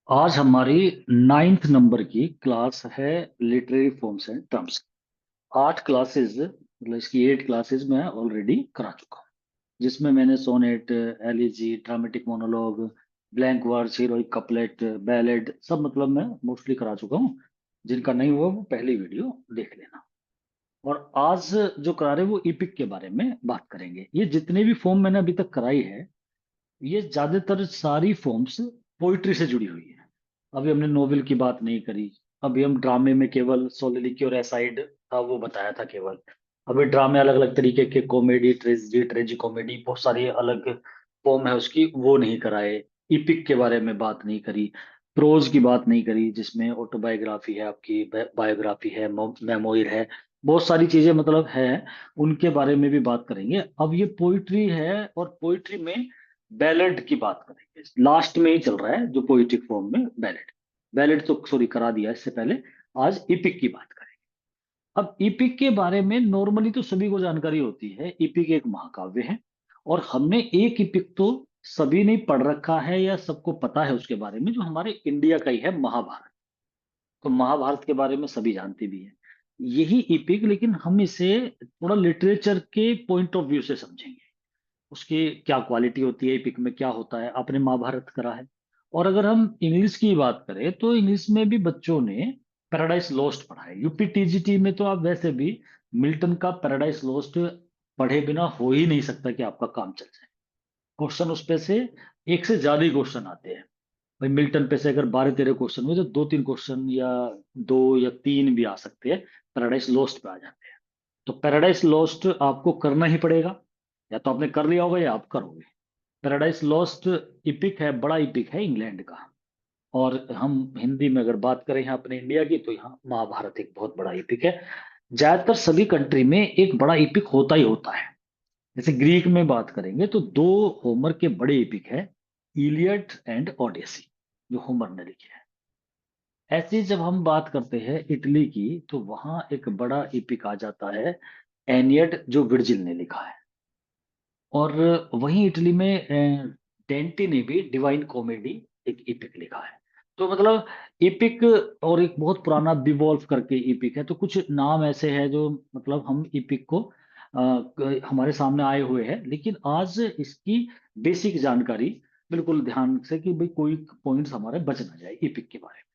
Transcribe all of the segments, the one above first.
आज हमारी 9th number की क्लास है। Literary forms and terms. 8 classes मतलब इसकी 8 क्लासेस मैं ऑलरेडी करा चुका हूँ, जिसमें मैंने sonnet, elegy, dramatic monologue, blank verse, heroic couplet, ballad सब मतलब मैं मोस्टली करा चुका हूँ। जिनका नहीं हुआ वो पहली वीडियो देख लेना। और आज जो करा रहे हैं वो इपिक के बारे में बात करेंगे। ये जितने भी फॉर्म मैंने अभी तक कराई है, ये ज्यादातर सारी फॉर्म्स पोइट्री से जुड़ी हुई है। अभी हमने नोवेल की बात नहीं करी। अभी हम ड्रामे में केवल सोलिलिकी और एसाइड था वो बताया था केवल। अभी ड्रामे अलग अलग तरीके के, कॉमेडी, ट्रेजिडी, ट्रेजी कॉमेडी, बहुत सारी अलग फॉर्म है उसकी, वो नहीं कराए। इपिक के बारे में बात नहीं करी। प्रोज की बात नहीं करी, जिसमें ऑटोबायोग्राफी है, आपकी बायोग्राफी है, मेमोइर है, बहुत सारी चीजें मतलब है। उनके बारे में भी बात करेंगे। अब ये पोइट्री है, और पोइट्री में बैलेड की बात करेंगे। लास्ट में ही चल रहा है जो पोइट्रिक फॉर्म में बैलेड। बैलेड तो सॉरी करा दिया इससे पहले। आज इपिक की बात करेंगे। अब इपिक के बारे में नॉर्मली तो सभी को जानकारी होती है, इपिक एक महाकाव्य है। और हमने एक इपिक तो सभी ने पढ़ रखा है या सबको पता है उसके बारे में, जो हमारे इंडिया का ही है, महाभारत। तो महाभारत के बारे में सभी जानते भी हैं। यही इपिक, लेकिन हम इसे थोड़ा लिटरेचर के पॉइंट ऑफ व्यू से समझेंगे। उसकी क्या क्वालिटी होती है, एपिक में क्या होता है। आपने महाभारत करा है। और अगर हम इंग्लिश की बात करें तो इंग्लिश में भी बच्चों ने पैराडाइज लॉस्ट पढ़ा है। यूपी टीजीटी में तो आप वैसे भी मिल्टन का पैराडाइज लॉस्ट पढ़े बिना हो ही नहीं सकता कि आपका काम चल जाए। क्वेश्चन उस पे से एक से ज्यादा ही क्वेश्चन आते हैं। भाई मिल्टन पे से अगर 12-13 क्वेश्चन हुए तो 2-3 क्वेश्चन या 2 या 3 भी आ सकते हैं, पैराडाइज लॉस्ट पे आ जाते हैं। तो पैराडाइज लॉस्ट आपको करना ही पड़ेगा। या तो आपने कर लिया होगा या आप करोगे। पैराडाइज लॉस्ट इपिक है, बड़ा इपिक है इंग्लैंड का। और हम हिंदी में अगर बात करें यहाँ अपने इंडिया की, तो यहाँ महाभारत एक बहुत बड़ा इपिक है। ज्यादातर सभी कंट्री में एक बड़ा इपिक होता ही होता है। जैसे ग्रीक में बात करेंगे तो दो होमर के बड़े इपिक है, इलियड एंड ओडेसी, जो होमर ने लिखे हैं। ऐसी जब हम बात करते हैं इटली की, तो वहां एक बड़ा इपिक आ जाता है, एनियड, जो वर्जिल ने लिखा है। और वहीं इटली में डेंटी ने भी डिवाइन कॉमेडी एक इपिक लिखा है। तो मतलब इपिक, और एक बहुत पुराना बिवॉल्व करके इपिक है। तो कुछ नाम ऐसे हैं जो मतलब हम इपिक को हमारे सामने आए हुए हैं। लेकिन आज इसकी बेसिक जानकारी बिल्कुल ध्यान से, कि भाई कोई पॉइंट्स हमारे बच ना जाए इपिक के बारे में।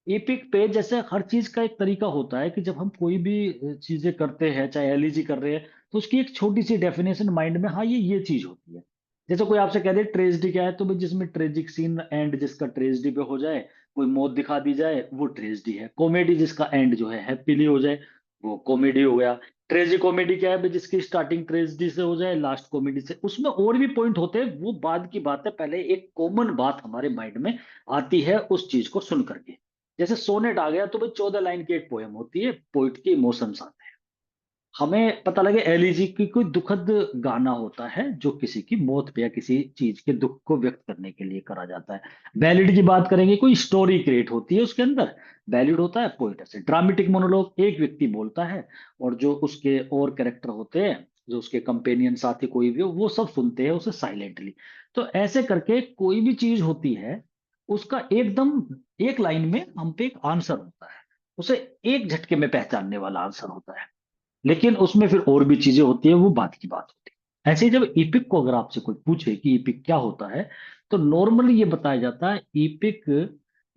एपिक पे जैसे हर चीज का एक तरीका होता है, कि जब हम कोई भी चीजें करते हैं, चाहे एलईजी कर रहे हैं, तो उसकी एक छोटी सी डेफिनेशन माइंड में, हाँ ये चीज होती है। जैसे कोई आपसे कह दे ट्रेजिडी क्या है, तो भाई जिसमें ट्रेजिक सीन एंड जिसका ट्रेजिडी पे हो जाए, कोई मौत दिखा दी जाए, वो ट्रेजिडी है। कॉमेडी जिसका एंड जो है हैप्पीली हो जाए, वो कॉमेडी हो गया। ट्रेजिक कॉमेडी क्या है भाई, जिसकी स्टार्टिंग ट्रेजिडी से हो जाए, लास्ट कॉमेडी से। उसमें और भी पॉइंट होते हैं, वो बाद की बात है। पहले एक कॉमन बात हमारे माइंड में आती है उस चीज को सुन करके। जैसे सोनेट आ गया तो भाई 14 लाइन की एक पोयम होती है, पोइट के इमोशंस आते हैं। हमें पता लगे एलिजी की कोई दुखद गाना होता है, जो किसी की मौत पे या किसी चीज के दुख को व्यक्त करने के लिए करा जाता है। बैलिड की बात करेंगे, कोई स्टोरी क्रिएट होती है उसके अंदर, बैलिड होता है। पोइट ऐसे ड्रामेटिक मोनोलॉग, एक व्यक्ति बोलता है और जो उसके और कैरेक्टर होते हैं, जो उसके कंपेनियन साथी कोई भी हो, वो सब सुनते हैं उसे साइलेंटली। तो ऐसे करके कोई भी चीज होती है, उसका एकदम एक लाइन में हम पे एक आंसर होता है। उसे एक झटके में पहचानने वाला आंसर होता है। लेकिन उसमें फिर और भी चीजें होती है, वो बात की बात होती है। ऐसे ही जब इपिक को अगर आपसे कोई पूछे कि इपिक क्या होता है, तो नॉर्मली ये बताया जाता है, epic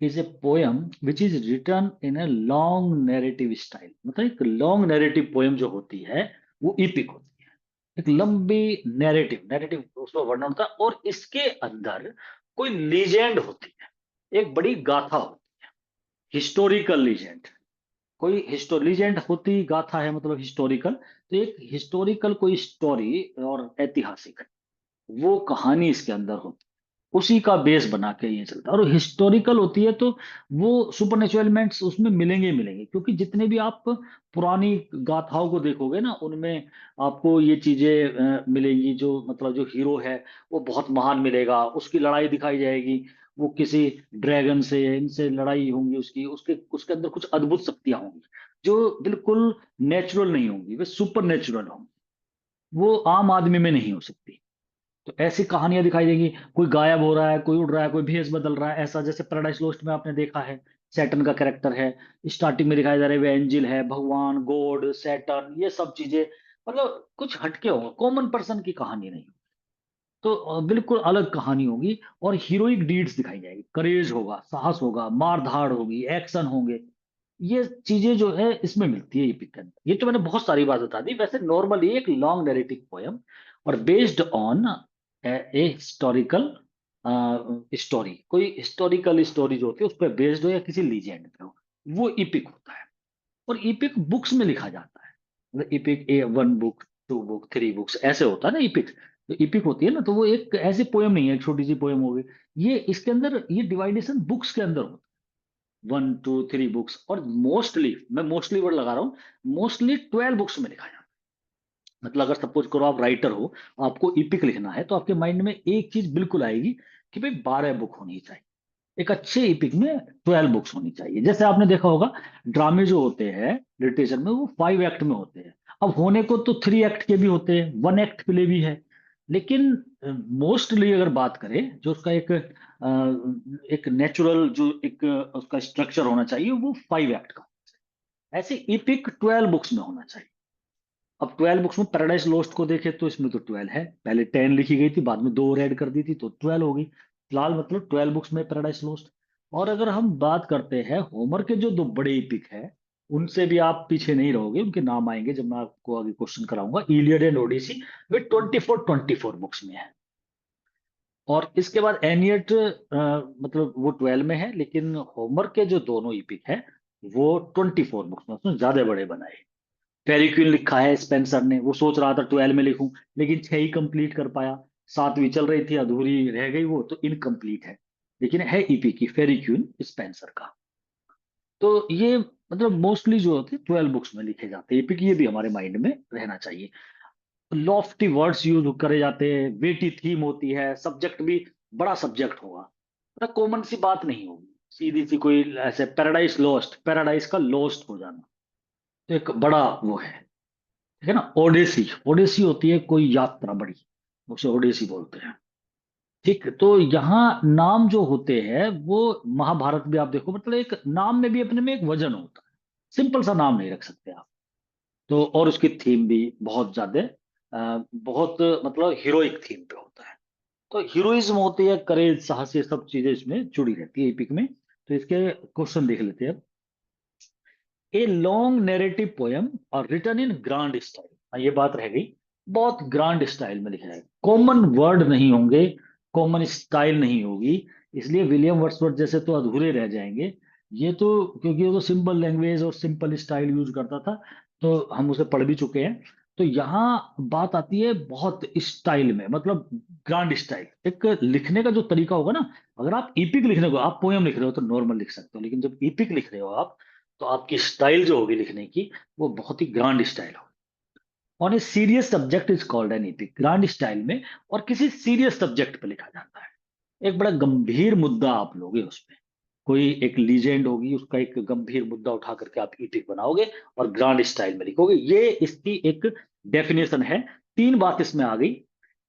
is a poem which is written in a long narrative style. मतलब एक लॉन्ग नैरेटिव पोयम जो होती है, वो इपिक होती है। एक लंबी नैरेटिव, नैरेटिव उसमें वर्णन होता है, और इसके अंदर कोई लीजेंड होती है, एक बड़ी गाथा होती है, हिस्टोरिकल लीजेंड। कोई लीजेंड होती गाथा है, मतलब हिस्टोरिकल। तो एक हिस्टोरिकल कोई स्टोरी और ऐतिहासिक वो कहानी इसके अंदर होती है, उसी का बेस बना के ये चलता है। और हिस्टोरिकल होती है तो वो सुपर एलिमेंट्स उसमें मिलेंगे ही मिलेंगे, क्योंकि जितने भी आप पुरानी गाथाओं को देखोगे ना, उनमें आपको ये चीजें मिलेंगी। जो मतलब जो हीरो है वो बहुत महान मिलेगा, उसकी लड़ाई दिखाई जाएगी, वो किसी ड्रैगन से, इनसे लड़ाई होंगी उसकी, उसके उसके अंदर कुछ अद्भुत शक्तियां होंगी, जो बिल्कुल नेचुरल नहीं होंगी, वे सुपर नेचुरल होंगी। वो आम आदमी में नहीं हो सकती। तो ऐसी कहानियां दिखाई देंगी, कोई गायब हो रहा है, कोई उड़ रहा है, कोई भेष बदल रहा है, ऐसा जैसे पैराडाइज लोस्ट में आपने देखा है। सैटर्न का कैरेक्टर है, स्टार्टिंग में दिखाई दे रहा है, वे एंजल है, भगवान, गॉड, सैटर्न, ये सब चीजें, मतलब कुछ हटके होगा, कॉमन पर्सन की कहानी नहीं। तो बिल्कुल अलग कहानी होगी, और हीरोइक डीड्स दिखाई जाएगी, करेज होगा, साहस होगा, मार धाड़ होगी, एक्शन होंगे। ये चीजें जो है इसमें मिलती है एपिक के अंदर। ये तो मैंने बहुत सारी बात बता दी, वैसे नॉर्मली एक लॉन्ग नैरेटिव पोयम और based on a historical story, कोई हिस्टोरिकल स्टोरी जो होती है उस पर बेस्ड हो या किसी लीजेंड पे हो, वो इपिक होता है। और इपिक बुक्स में लिखा जाता है, मतलब epic a one book, two book, three books, ऐसे होता है ना इपिक। तो इपिक होती है ना, तो वो एक ऐसी पोयम नहीं है, एक छोटी सी पोयम होगी। ये इसके अंदर ये डिवाइडेशन बुक्स के अंदर होता है, वन टू थ्री बुक्स, और मोस्टली, मैं मोस्टली वर्ड लगा रहा हूँ, मोस्टली 12 बुक्स में लिखा जाता है। मतलब अगर सपोज करो आप राइटर हो, आपको इपिक लिखना है, तो आपके माइंड में एक चीज बिल्कुल आएगी कि भाई 12 बुक होनी चाहिए। एक अच्छे इपिक में 12 बुक्स होनी चाहिए। जैसे आपने देखा होगा, ड्रामे जो होते हैं लिटरेचर में, वो 5 एक्ट में होते हैं। अब होने को तो 3 एक्ट के भी होते हैं, 1 एक्ट के लिए भी है, लेकिन मोस्टली अगर बात करें, जो उसका एक नेचुरल जो एक उसका स्ट्रक्चर होना चाहिए, वो 5 एक्ट का। ऐसे इपिक 12 बुक्स में होना चाहिए। अब 12 बुक्स में पैराडाइज लॉस्ट को देखें तो इसमें तो 12 है, पहले 10 लिखी गई थी, बाद में 2 और ऐड कर दी थी, तो 12 होगी फिलहाल, मतलब 12 बुक्स में पैराडाइज लॉस्ट। और अगर हम बात करते हैं होमर के जो 2 बड़े इपिक है, उनसे भी आप पीछे नहीं रहोगे, उनके नाम आएंगे जब मैं आपको आगे क्वेश्चन कराऊंगा। इलियड एंड ओडिसी वे 24 बुक्स में है। और इसके बाद एनियट, मतलब वो 12 में है, लेकिन होमर के जो दोनों इपिक है वो 24 बुक्स में, उसने ज्यादा बड़े बनाए। फेरी क्वीन लिखा है स्पेंसर ने, वो सोच रहा था 12 में लिखूं, लेकिन 6 ही कंप्लीट कर पाया। 7वीं चल रही थी, अधूरी रह गई, वो तो इनकम्प्लीट है, लेकिन है ईपी की फेरी क्वीन स्पेंसर का। तो ये मतलब मोस्टली जो होते हैं 12 बुक्स में लिखे जाते हैं ईपी की, ये भी हमारे माइंड में रहना चाहिए। लॉफ्टी वर्ड्स यूज करे जाते हैं, वेटी थीम होती है, सब्जेक्ट भी बड़ा सब्जेक्ट होगा, मतलब कॉमन सी बात नहीं होगी, सीधी सी कोई ऐसे पैराडाइज लॉस्ट, पैराडाइज का लॉस्ट हो जाना, तो एक बड़ा वो है, ठीक है ना। ओडेसी, ओडेसी होती है कोई यात्रा बड़ी, उसे ओडेसी बोलते हैं। ठीक, तो यहाँ नाम जो होते हैं वो, महाभारत भी आप देखो, मतलब एक नाम में भी अपने में एक वजन होता है, सिंपल सा नाम नहीं रख सकते आप। तो और उसकी थीम भी बहुत ज्यादा बहुत मतलब हीरोइक थीम पे होता है। तो हीरोइज्म होती है, करेज, साहस, ये सब चीजें इसमें जुड़ी रहती है एपिक में। तो इसके क्वेश्चन देख लेते हैं अब। ए लॉन्ग नैरेटिव पोयम और रिटन इन ग्रांड स्टाइल, ये बात रह गई, बहुत ग्रांड स्टाइल में लिखा है, कॉमन वर्ड नहीं होंगे, कॉमन स्टाइल नहीं होगी, इसलिए विलियम वर्ड्सवर्थ जैसे तो अधूरे रह जाएंगे। ये तो क्योंकि वो तो सिंपल लैंग्वेज और सिंपल स्टाइल यूज करता था, तो हम उसे पढ़ भी चुके हैं। तो यहाँ बात आती है बहुत स्टाइल में, मतलब ग्रांड स्टाइल, एक लिखने का जो तरीका होगा ना। अगर आप इपिक लिखने को, आप पोयम लिख रहे हो तो नॉर्मल लिख सकते हो, लेकिन जब इपिक लिख रहे हो आप, तो आपकी स्टाइल जो होगी लिखने की, वो बहुत ही ग्रांड स्टाइल होगी। On a serious subject is called an epic, grand style में, और किसी सीरियस सब्जेक्ट पे लिखा जाता है। एक बड़ा गंभीर मुद्दा आप लोगे उसमें, कोई एक लीजेंड होगी, उसका एक गंभीर मुद्दा उठा करके आप एपिक बनाओगे और ग्रांड स्टाइल में लिखोगे, ये इसकी एक डेफिनेशन है। 3 बात इसमें आ गई।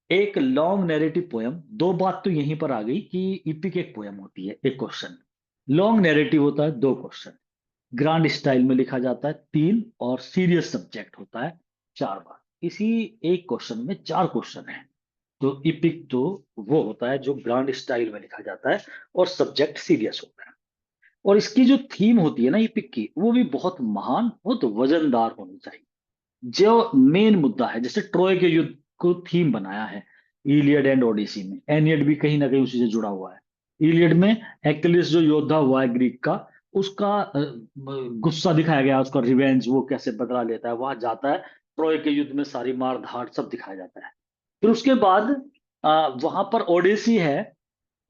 एक लॉन्ग नैरेटिव पोयम, 2 बात तो यहीं पर आ गई कि इपिक एक पोयम होती है, एक क्वेश्चन। लॉन्ग नैरेटिव होता है, 2 क्वेश्चन। ग्रांड स्टाइल में लिखा जाता है, 3, और सीरियस सब्जेक्ट होता है, 4 बार। इसी एक क्वेश्चन में 4 क्वेश्चन है। तो इपिक तो वो होता है जो ग्रांड स्टाइल में लिखा जाता है और सब्जेक्ट सीरियस होता है। और इसकी जो थीम होती है ना इपिक की, वो भी बहुत महान, बहुत वजनदार होनी चाहिए। जो मेन मुद्दा है, जैसे ट्रॉय के युद्ध को थीम बनाया है इलियड एंड ओडिसी में, एनियड भी कहीं ना कहीं उसी से जुड़ा हुआ है। इलियड में एक्लिस जो योद्धा हुआ है ग्रीक का, उसका गुस्सा दिखाया गया, उसका रिवेंज, वो कैसे बदला लेता है, वहां जाता है, ट्रॉय के युद्ध में सारी मार धाड़ सब दिखाया जाता है। फिर उसके बाद वहां पर ओडेसी है,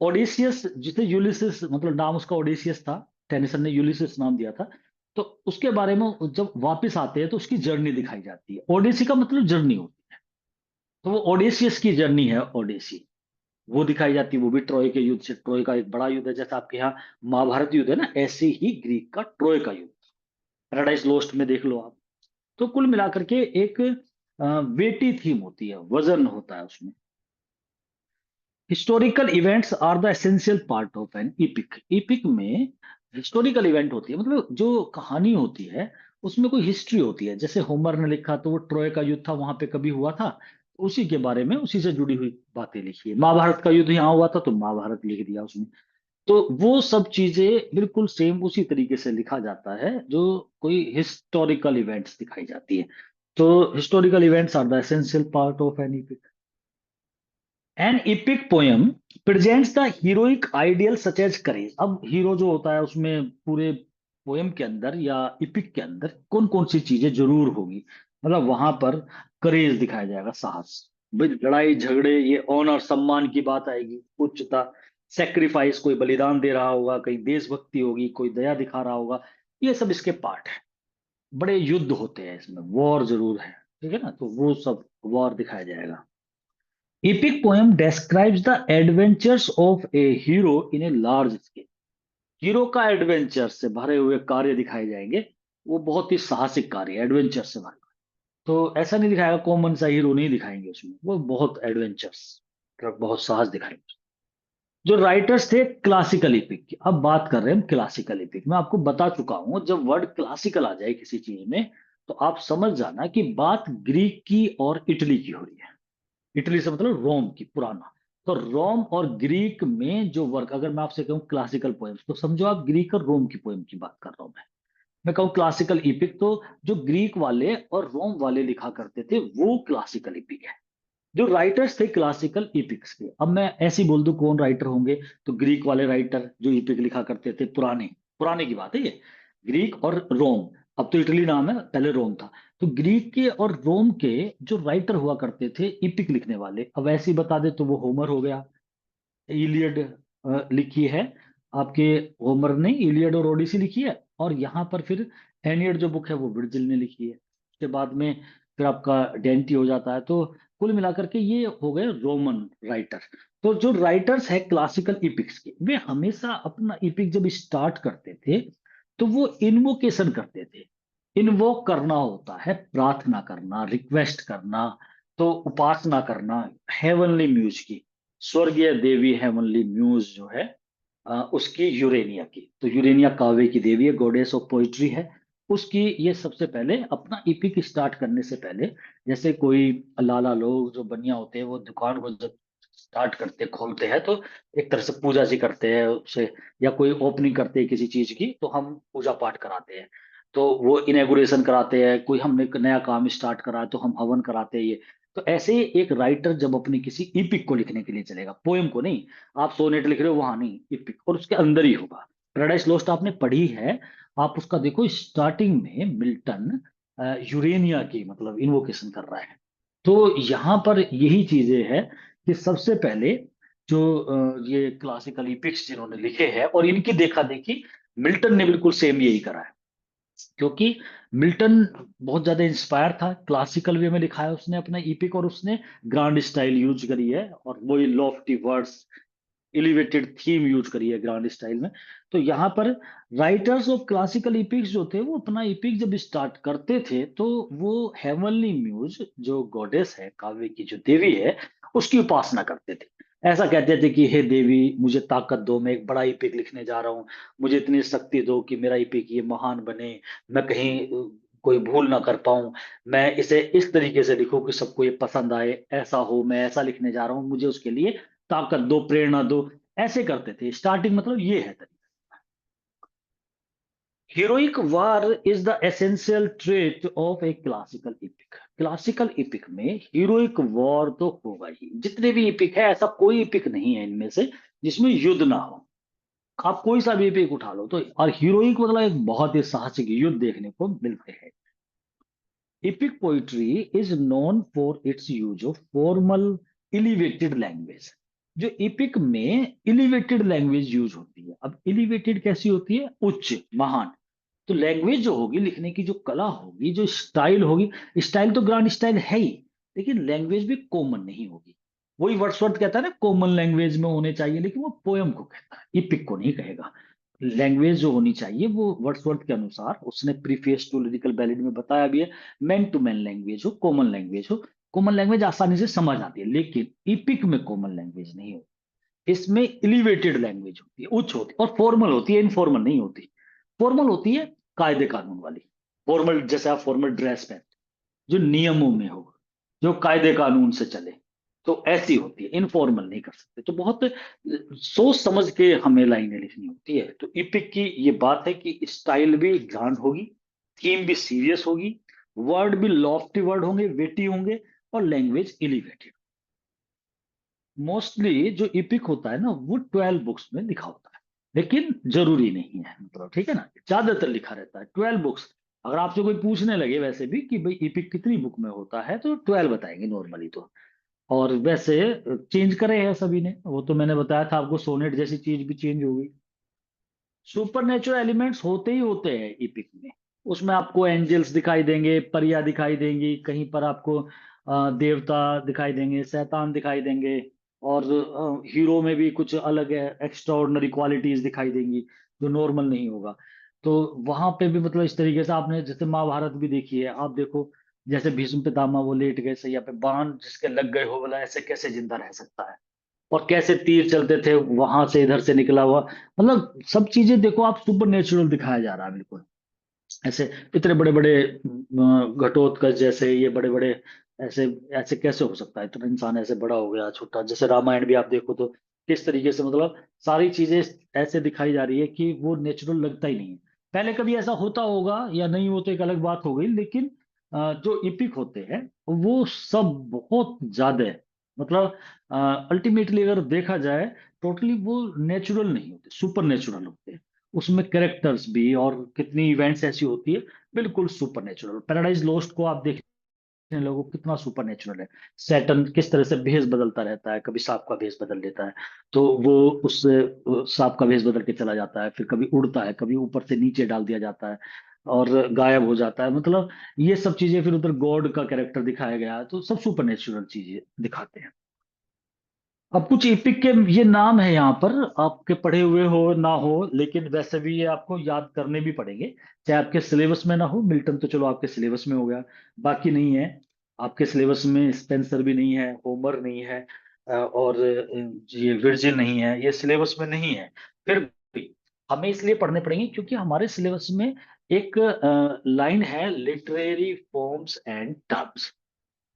ओडेसियस, जिसे यूलिसिस, मतलब नाम उसका ओडेसियस था, टेनिसन ने यूलिसिस नाम दिया था। तो उसके बारे में जब वापस आते हैं तो उसकी जर्नी दिखाई जाती है, ओडेसी का मतलब जर्नी होती है। तो वो ओडेसियस की जर्नी है, ओडेसी, वो दिखाई जाती है। वो भी ट्रॉय के युद्ध से, ट्रॉय का एक बड़ा युद्ध है, जैसा आपके यहाँ महाभारत युद्ध है ना, ऐसे ही ग्रीक का ट्रॉय का युद्ध, पैराडाइज लोस्ट में देख लो आप। तो कुल मिलाकर के एक वेटी थीम होती है, वजन होता है उसमें। Historical events are the essential part of an epic. Epic में हिस्टोरिकल इवेंट होती है, मतलब जो कहानी होती है उसमें कोई हिस्ट्री होती है। जैसे होमर ने लिखा तो वो ट्रॉय का युद्ध था, वहां पे कभी हुआ था, तो उसी के बारे में उसी से जुड़ी हुई बातें लिखी है। महाभारत का युद्ध यहाँ हुआ था तो महाभारत लिख दिया उसमें। तो वो सब चीजें बिल्कुल सेम उसी तरीके से लिखा जाता है जो कोई हिस्टोरिकल इवेंट्स दिखाई जाती है। तो historical events are the essential part of an epic. An epic poem presents the heroic ideal such as courage. अब हीरो जो होता है उसमें पूरे पोयम के अंदर या इपिक के अंदर कौन कौन सी चीजें जरूर होगी, मतलब वहां पर करेज दिखाया जाएगा, साहस, भाई लड़ाई झगड़े, ये ऑनर सम्मान की बात आएगी, उच्चता, सेक्रीफाइस, कोई बलिदान दे रहा होगा, कहीं देशभक्ति होगी, कोई दया दिखा रहा होगा, ये सब इसके पार्ट है। बड़े युद्ध होते हैं इसमें, वॉर जरूर है, ठीक है ना, तो वो सब वॉर दिखाया जाएगा। Epic poem describes the adventures of a hero in a large scale। Hero का एडवेंचर से भरे हुए कार्य दिखाए जाएंगे। वो बहुत ही साहसिक कार्य, एडवेंचर से भरे। तो ऐसा नहीं दिखाएगा, कॉमन सा हीरो नहीं दिखाएंगे उसमें, वो बहुत एडवेंचर्स, बहुत साहस दिखाएंगे। जो राइटर्स थे क्लासिकल इपिक की, अब बात कर रहे हैं हम क्लासिकल इपिक। मैं आपको बता चुका हूं, जब वर्ड क्लासिकल आ जाए किसी चीज में तो आप समझ जाना कि बात ग्रीक की और इटली की हो रही है। इटली से मतलब रोम की, पुराना। तो रोम और ग्रीक में जो वर्क, अगर मैं आपसे कहूँ क्लासिकल पोएम्स, तो समझो आप ग्रीक और रोम की पोएम की बात कर रहा हूं मैं कहूँ क्लासिकल इपिक, तो जो ग्रीक वाले और रोम वाले लिखा करते थे वो क्लासिकल इपिक है। जो राइटर्स थे क्लासिकल इपिक्स के, अब मैं ऐसे ही बोल दूं कौन राइटर होंगे, तो ग्रीक वाले राइटर जो इपिक लिखा करते थे, पुराने पुराने की बात है ये, ग्रीक और रोम। अब तो इटली नाम है, पहले रोम था। तो ग्रीक के और रोम के जो राइटर हुआ करते थे इपिक लिखने वाले, अब ऐसे ही बता दे तो वो होमर हो गया, इलियड लिखी है आपके, होमर ने इलियड और ओडिसी लिखी है। और यहाँ पर फिर एनियड जो बुक है वो वर्जिल ने लिखी है। उसके बाद में फिर आपका डेंटी हो जाता है। तो कुल मिलाकर के ये हो गए रोमन राइटर। तो जो राइटर्स है क्लासिकल इपिक्स के, वे हमेशा अपना इपिक जब स्टार्ट करते थे तो वो इन्वोकेशन करते थे। इन्वोक करना होता है प्रार्थना करना, रिक्वेस्ट करना, तो उपासना करना हेवनली म्यूज की, स्वर्गीय देवी हेवनली म्यूज जो है, उसकी यूरेनिया की। तो यूरेनिया काव्य की देवी है, गॉडेस ऑफ पोइट्री है। उसकी ये सबसे पहले अपना इपिक स्टार्ट करने से पहले, जैसे कोई लाला लोग जो बनिया होते हैं वो दुकान को जब स्टार्ट करते खोलते हैं तो एक तरह से पूजा सी करते हैं उसे, या कोई ओपनिंग करते हैं किसी चीज की तो हम पूजा पाठ कराते हैं। तो वो इनेगुरेशन कराते हैं, कोई हमने एक नया काम स्टार्ट करा है तो हम हवन कराते हैं ये। तो ऐसे ही एक राइटर जब अपनी किसी इपिक को लिखने के लिए चलेगा, पोएम को नहीं, आप सोनेट लिख रहे हो वहां नहीं, इपिक, और उसके अंदर ही होगा। पैराडाइस लोस्ट आपने पढ़ी है, आप उसका देखो स्टार्टिंग में मिल्टन यूरेनिया की मतलब इन्वोकेशन कर रहा है। तो यहाँ पर यही चीजें हैं कि सबसे पहले जो ये क्लासिकल इपिक्स जिन्होंने लिखे हैं, और इनकी देखा देखी मिल्टन ने बिल्कुल सेम यही करा है। क्योंकि मिल्टन बहुत ज्यादा इंस्पायर था, क्लासिकल वे में लिखा है उसने अपना इपिक, और उसने ग्रांड स्टाइल यूज करी है, और वही Lofty words, elevated theme use करी है ग्रांड स्टाइल में। तो यहाँ पर राइटर्स ऑफ क्लासिकल इपिक्स जो थे वो अपना इपिक जब स्टार्ट करते थे तो वो हेवनली म्यूज जो गॉडेस है, काव्य की जो देवी है, उसकी उपासना करते थे। ऐसा कहते थे कि हे देवी मुझे ताकत दो, मैं एक बड़ा इपिक लिखने जा रहा हूँ, मुझे इतनी शक्ति दो कि मेरा इपिक ये महान बने, मैं कहीं कोई भूल ना कर पाऊं, मैं इसे इस तरीके से लिखूं कि सबको ये पसंद आए, ऐसा हो, मैं ऐसा लिखने जा रहा हूँ, मुझे उसके लिए ताकत दो, प्रेरणा दो। ऐसे करते थे स्टार्टिंग, मतलब ये है तरीका। Heroic war is the essential trait of A classical EPIC. Classical EPIC में हीरोइक वॉर तो होगा ही, जितने भी इपिक है ऐसा कोई इपिक नहीं है इनमें से जिसमें युद्ध ना हो। आप कोई सा भी इपिक उठा लो तो, और हीरोइक मतलब एक बहुत ही साहसिक युद्ध देखने को मिलते हैं। Epic poetry is known for its use of formal elevated language। जो इपिक में इलिवेटेड लैंग्वेज यूज होती है, अब इलिवेटेड कैसी होती है, उच्च, महान। तो लैंग्वेज जो होगी, लिखने की जो कला होगी, जो स्टाइल होगी, स्टाइल तो ग्रांड स्टाइल है ही, लेकिन लैंग्वेज भी कॉमन नहीं होगी। वही वर्ड्सवर्थ कहता है ना, कॉमन लैंग्वेज में होने चाहिए, लेकिन वो पोयम को कहता है, इपिक को नहीं कहेगा। लैंग्वेज जो होनी चाहिए वो वर्ड्सवर्थ के अनुसार, उसने प्रीफेस टू लिरिकल बैलेड में बताया भी है, मैन टू मैन लैंग्वेज हो, कॉमन लैंग्वेज हो। कॉमन लैंग्वेज आसानी से समझ आती है, लेकिन इपिक में कॉमन लैंग्वेज नहीं हो। इसमें एलिवेटेड लैंग्वेज होती है, उच्च होती है, और फॉर्मल होती है, इनफॉर्मल नहीं होती। फॉर्मल होती है कायदे कानून वाली, फॉर्मल जैसे आप फॉर्मल ड्रेस पहनते, जो नियमों में हो, जो कायदे कानून से चले, तो ऐसी होती है। इनफॉर्मल नहीं कर सकते, तो बहुत सोच समझ के हमें लाइनें लिखनी होती है। तो इपिक की ये बात है कि स्टाइल भी ग्रांड होगी, थीम भी सीरियस होगी, वर्ड भी लॉफ्टी वर्ड होंगे, वेटी होंगे, और लैंग्वेज एलिवेटेड। मोस्टली जो इपिक होता है ना, वो 12 बुक्स में लिखा होता है, लेकिन जरूरी नहीं है, मतलब ठीक है ना, ज्यादातर लिखा रहता है 12 बुक्स। अगर आपसे कोई पूछने लगे वैसे भी कि भाई इपिक कितनी बुक में होता है, तो 12 बताएंगे नॉर्मली तो। और वैसे चेंज करे हैं सभी ने, वो तो मैंने बताया था आपको, सोनेट जैसी चीज भी चेंज हो गई। सुपर नेचुरल एलिमेंट्स होते ही होते हैं इपिक में। उसमें आपको एंजल्स दिखाई देंगे, परियां दिखाई देंगी, कहीं पर आपको देवता दिखाई देंगे, शैतान दिखाई देंगे, और हीरो में भी कुछ अलग है, एक्स्ट्रा ऑर्डिनरी क्वालिटीज दिखाई देंगी, जो नॉर्मल नहीं होगा। तो वहां पे भी मतलब इस तरीके से आपने जैसे महाभारत भी देखी है, आप देखो, जैसे भीष्म पितामह वो लेट गए सैया पे, बाण जिसके लग गए हो, बोला ऐसे कैसे जिंदा रह सकता है, और कैसे तीर चलते थे वहां से इधर से निकला हुआ। मतलब सब चीजें देखो आप, सुपर नेचुरल दिखाया जा रहा है बिल्कुल। ऐसे इतने बड़े बड़े घटोत्कच जैसे, ये बड़े बड़े, ऐसे ऐसे कैसे हो सकता है, इतना इंसान ऐसे बड़ा हो गया छोटा, जैसे रामायण भी आप देखो तो किस तरीके से, मतलब सारी चीजें ऐसे दिखाई जा रही है कि वो नेचुरल लगता ही नहीं है। पहले कभी ऐसा होता होगा या नहीं, वो तो एक अलग बात हो गई, लेकिन जो इपिक होते हैं वो सब बहुत ज्यादा है, मतलब अल्टीमेटली अगर देखा जाए, टोटली वो नेचुरल नहीं होते, सुपर नेचुरल होते हैं। उसमें कैरेक्टर्स भी, और कितनी इवेंट्स ऐसी होती है, बिल्कुल सुपर नेचुरल। पैराडाइज लॉस्ट को आप देखने लोगों, कितना सुपर नेचुरल है। सैटर्न किस तरह से भेष बदलता रहता है, कभी सांप का भेष बदल लेता है, तो वो उस सांप का भेष बदल के चला जाता है, फिर कभी उड़ता है, कभी ऊपर से नीचे डाल दिया जाता है, और गायब हो जाता है। मतलब ये सब चीजें, फिर उधर गॉड का कैरेक्टर दिखाया गया है, तो सब सुपर नेचुरल चीजें दिखाते हैं। अब कुछ इपिक के ये नाम है यहाँ पर, आपके पढ़े हुए हो ना हो, लेकिन वैसे भी ये आपको याद करने भी पड़ेंगे, चाहे आपके सिलेबस में ना हो। मिल्टन तो चलो आपके सिलेबस में हो गया, बाकी नहीं है आपके सिलेबस में। स्पेंसर भी नहीं है, होमर नहीं है, और ये वर्जिल नहीं है, ये सिलेबस में नहीं है। फिर भी हमें इसलिए पढ़ने पड़ेंगे क्योंकि हमारे सिलेबस में एक लाइन है, लिटरेरी फॉर्म्स एंड टर्म्स।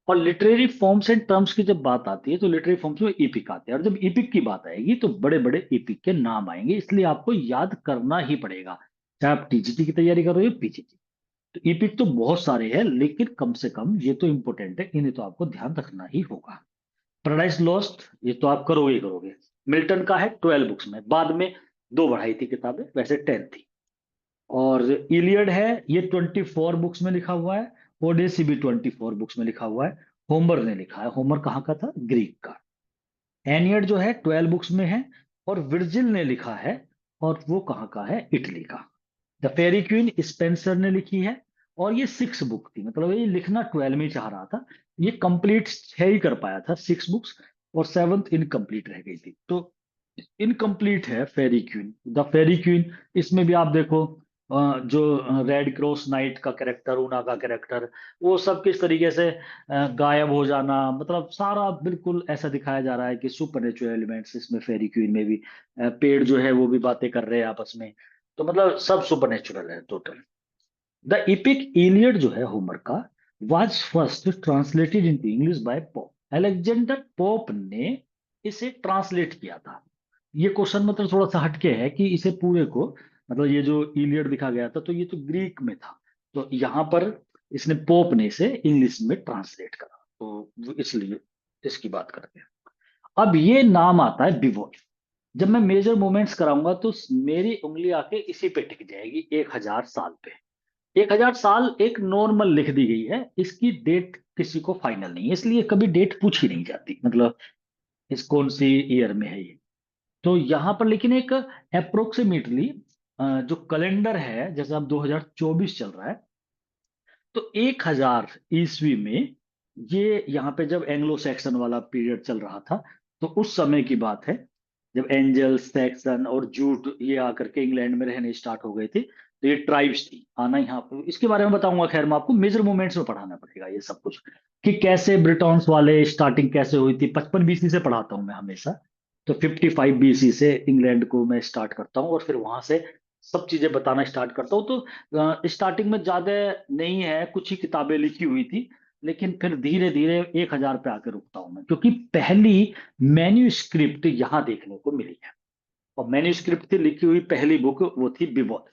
और लिटरेरी फॉर्म्स एंड टर्म्स की जब बात आती है, तो लिटरेरी फॉर्म्स में इपिक आते हैं, और जब इपिक की बात आएगी तो बड़े बड़े इपिक के नाम आएंगे, इसलिए आपको याद करना ही पड़ेगा, चाहे आप टीजीटी की तैयारी कर रहे हो, पीजीटी। तो इपिक तो बहुत सारे हैं, लेकिन कम से कम ये तो इंपॉर्टेंट है, इन्हें तो आपको ध्यान रखना ही होगा। पैराडाइज लॉस्ट ये तो आप करोगे ही करोगे। मिल्टन का है 12 बुक्स में, बाद में दो बढ़ाई थी किताबें, वैसे 10 थी। और इलियड है, ये 24 बुक्स में लिखा हुआ है। ओडेसी भी 24 बुक्स में लिखा हुआ है। होमर ने लिखा है, होमर कहाँ का था, ग्रीक का। एनियड जो है 12 बुक्स में है, और विर्जिल ने लिखा है, और वो कहाँ का है, इटली का। द फेरी क्वीन स्पेंसर ने लिखी है, और ये 6 बुक थी, मतलब ये लिखना 12 में ही चाह रहा था। ये कंप्लीट 6 ही कर पाया था, 6 बुक्स, और 7th इनकम्प्लीट रह गई थी, तो इनकम्प्लीट है फेरी क्वीन, द फेरी क्वीन। इसमें भी आप देखो, जो रेड क्रॉस नाइट का कैरेक्टर, ऊना का कैरेक्टर, वो सब किस तरीके से गायब हो जाना, मतलब सारा बिल्कुल ऐसा दिखाया जा रहा है कि सुपर नेचुरल एलिमेंट्स इसमें फेरी क्वीन में भी। पेड़ जो है वो भी बातें कर रहे हैं आपस में, तो मतलब सब सुपर नेचुरल है टोटल। द इपिक इलियड जो है होमर का, was first translated into English by pop. Alexander pope ने इसे ट्रांसलेट किया था। ये क्वेश्चन मतलब थोड़ा सा हटके है कि इसे पूरे को, मतलब ये जो इलियड लिखा गया था, तो ये तो ग्रीक में था, तो यहाँ पर इसने पोप ने इसे इंग्लिश में ट्रांसलेट करा, तो इसलिए इसकी बात करते हैं। अब ये नाम आता है बिवोल। जब मैं मेजर मोमेंट्स कराऊंगा तो मेरी उंगली आके इसी पे टिक जाएगी, 1000 साल पे। 1000 साल एक नॉर्मल लिख दी गई है, इसकी डेट किसी को फाइनल नहीं है, इसलिए कभी डेट पूछी नहीं जाती, मतलब इस कौन सी ईयर में है ये। तो यहाँ पर लेकिन एक अप्रोक्सीमेटली जो कैलेंडर है, जैसे अब 2024 चल रहा है, तो 1000 ईस्वी में, ये यहाँ पे जब एंग्लो सैक्सन वाला पीरियड चल रहा था, तो उस समय की बात है, जब एंजल सैक्सन और जूट ये आकर के इंग्लैंड में रहने स्टार्ट हो गए थे, तो ये ट्राइब्स थी आना यहाँ पे। इसके बारे में बताऊंगा, खैर मैं आपको मेजर मोमेंट्स में पढ़ाना पड़ेगा ये सब कुछ, कि कैसे ब्रिटॉन्स वाले स्टार्टिंग कैसे हुई थी, 55 BC से पढ़ाता हूँ मैं हमेशा। तो 55 BC से इंग्लैंड को मैं स्टार्ट करता हूँ और फिर वहां से सब चीजें बताना स्टार्ट करता हूँ। तो स्टार्टिंग में ज्यादा नहीं है, कुछ ही किताबें लिखी हुई थी, लेकिन फिर धीरे धीरे 1000 पे आके रुकता हूँ मैं, क्योंकि पहली मैन्यूस्क्रिप्ट यहाँ देखने को मिली है। और मैन्यूस्क्रिप्ट थी लिखी हुई पहली बुक, वो थी बिवोल्फ,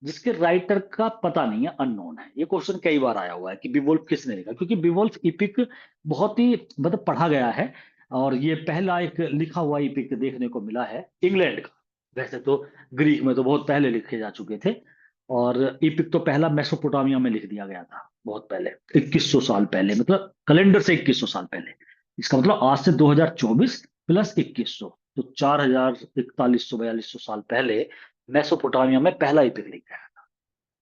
जिसके राइटर का पता नहीं है, अननोन है। ये क्वेश्चन कई बार आया हुआ है कि बिवोल्फ किसने लिखा, क्योंकि बिवोल्फ इपिक बहुत ही मतलब पढ़ा गया है, और ये पहला एक लिखा हुआ इपिक देखने को मिला है इंग्लैंड का। वैसे तो ग्रीक में तो बहुत पहले लिखे जा चुके थे, और इपिक तो पहला मेसोपोटामिया में लिख दिया गया था बहुत पहले, 2100 साल पहले, मतलब कैलेंडर से 2100 साल पहले। इसका मतलब आज से 2024 प्लस 2100, तो 4100 4200 साल पहले मेसोपोटामिया में पहला इपिक लिख गया था।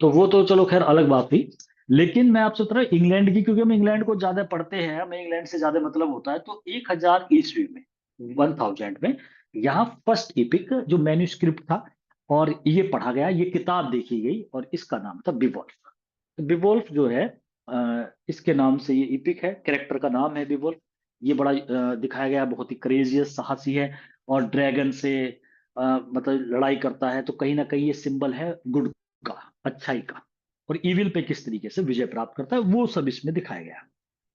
तो वो तो चलो खैर अलग बात थी। लेकिन मैं आपसे बता रहा हूं इंग्लैंड की, क्योंकि हम इंग्लैंड को ज्यादा पढ़ते हैं, हमें इंग्लैंड से ज्यादा मतलब होता है। तो 1000 ईस्वी में, 1000 में, यहाँ फर्स्ट इपिक जो मैन्यूस्क्रिप्ट था और ये पढ़ा गया, ये किताब देखी गई, और इसका नाम था बिवोल्फ। बिवोल्फ जो है, इसके नाम से ये इपिक है, कैरेक्टर का नाम है बिवोल्फ। ये बड़ा दिखाया गया, बहुत ही करेजियस, साहसी है, और ड्रैगन से मतलब लड़ाई करता है। तो कहीं ना कहीं ये सिंबल है गुड का, अच्छाई का, और इविल पे किस तरीके से विजय प्राप्त करता है, वो सब इसमें दिखाया गया।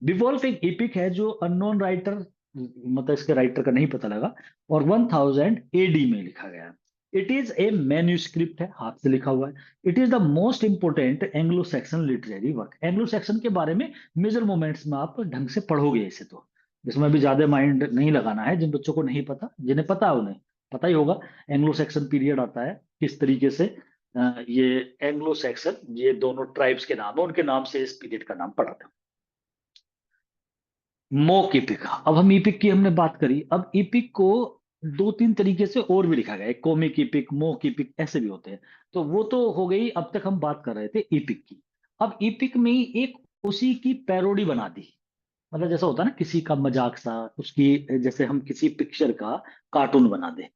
डिवॉल्ट एक एपिक है जो अननोन राइटर, मतलब इसके राइटर का नहीं पता लगा, और 1000 AD में लिखा गया है। इट इज ए मैन्यूस्क्रिप्ट है, हाथ से लिखा हुआ है। It is the most important Anglo Saxon literary work. Anglo Saxon के बारे में मेजर मोमेंट्स में आप ढंग से पढ़ोगे इसे, तो इसमें भी ज्यादा माइंड नहीं लगाना है। जिन बच्चों को नहीं पता, जिन्हें पता है उन्हें पता ही होगा एंग्लो सैक्सन पीरियड आता है किस तरीके से। ये एंग्लो सैक्सन, ये दोनों ट्राइब्स के नाम है, उनके नाम से इस पीरियड का नाम पड़ा था। मोक इपिक, अब हम इपिक की हमने बात करी, अब इपिक को दो तीन तरीके से और भी लिखा गया है, कॉमिक इपिक, मोक इपिक, ऐसे भी होते हैं। तो वो तो हो गई, अब तक हम बात कर रहे थे इपिक की। अब इपिक में ही एक उसी की पैरोडी बना दी, मतलब जैसा होता है ना किसी का मजाक सा, उसकी, जैसे हम किसी पिक्चर का कार्टून बना दे,